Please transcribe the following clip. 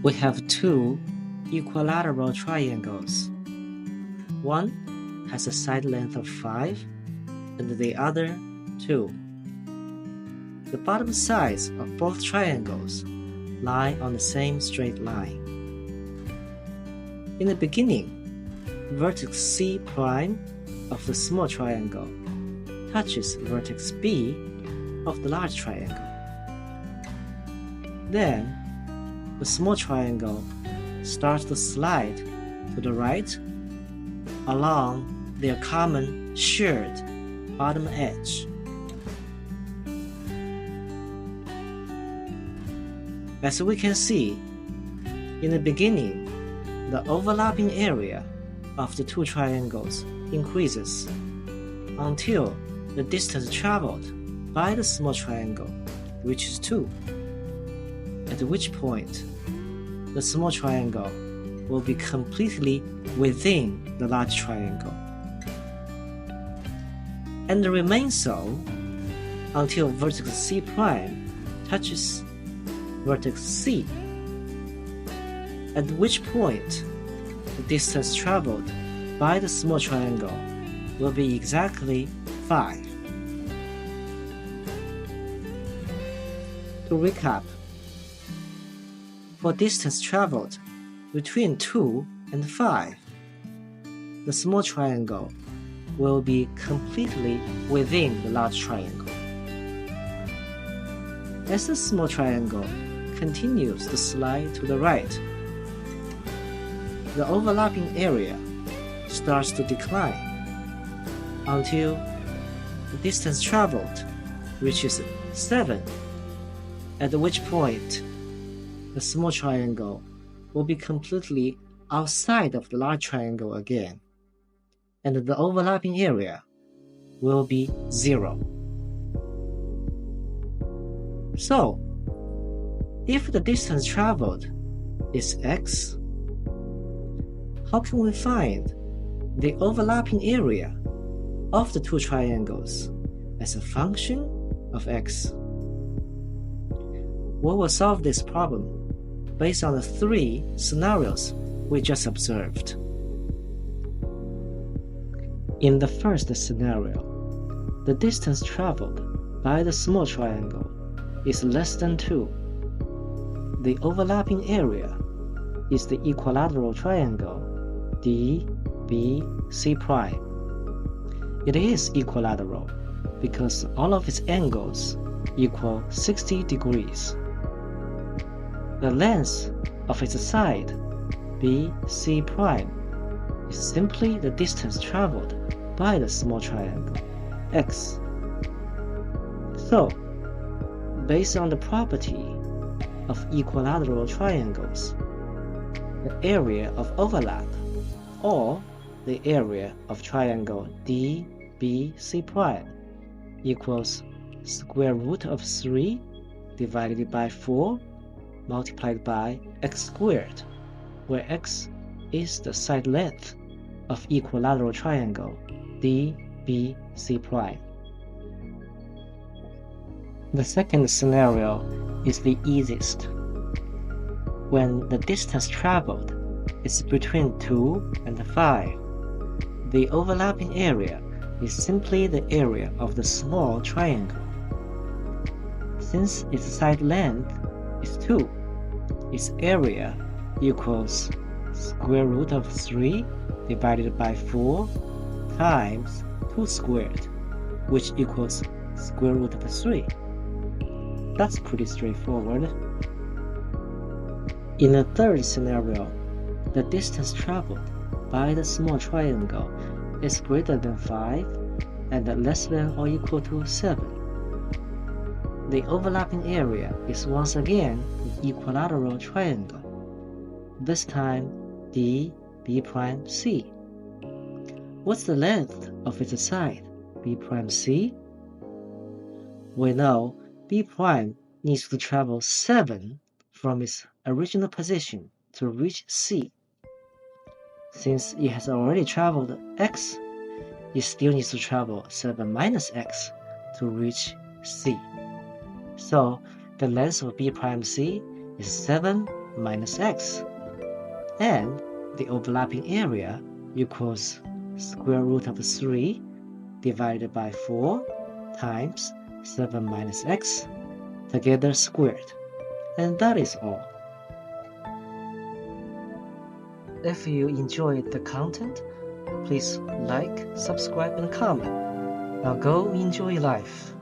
We have two equilateral triangles. One has a side length of 5 and the other 2. The bottom sides of both triangles lie on the same straight line. In the beginning, vertex C prime of the small triangle touches vertex B of the large triangle. Then, the small triangle starts to slide to the right along their common shared bottom edge. As we can see, in the beginning, the overlapping area of the two triangles increases until the distance traveled by the small triangle reaches 2, at which point the small triangle will be completely within the large triangle, and remain so until vertex C prime touches vertex C, at which point the distance traveled by the small triangle will be exactly 5. To recap, for distance traveled between 2 and 5, the small triangle will be completely within the large triangle. As the small triangle continues to slide to the right, the overlapping area starts to decline until the distance traveled reaches 7, at which point the small triangle will be completely outside of the large triangle again, and the overlapping area will be 0. So, if the distance traveled is x, how can we find the overlapping area of the two triangles as a function of x? We will solve this problem based on the 3 scenarios we just observed. In the first scenario, the distance traveled by the small triangle is less than 2. The overlapping area is the equilateral triangle DBC prime. It is equilateral because all of its angles equal 60 degrees. The length of its side, BC prime, is simply the distance traveled by the small triangle, x. So, based on the property of equilateral triangles, the area of overlap, or the area of triangle DBC prime, equals square root of 3 divided by 4 multiplied by x squared, where x is the side length of equilateral triangle DBC prime. The second scenario is the easiest. When the distance traveled is between 2 and 5, the overlapping area is simply the area of the small triangle. Since its side length is 2, its area equals square root of 3 divided by 4 times 2 squared, which equals square root of 3. That's pretty straightforward. In the third scenario, the distance traveled by the small triangle is greater than 5 and less than or equal to 7. The overlapping area is once again the equilateral triangle, this time DB prime C. What's the length of its side, B prime C? We know B prime needs to travel 7 from its original position to reach C. Since it has already traveled x, it still needs to travel 7 minus x to reach C. So the length of B prime C is 7 minus x, and the overlapping area equals square root of 3 divided by 4 times 7 minus x, together squared. And that is all. If you enjoyed the content, please like, subscribe, and comment. Now go enjoy life.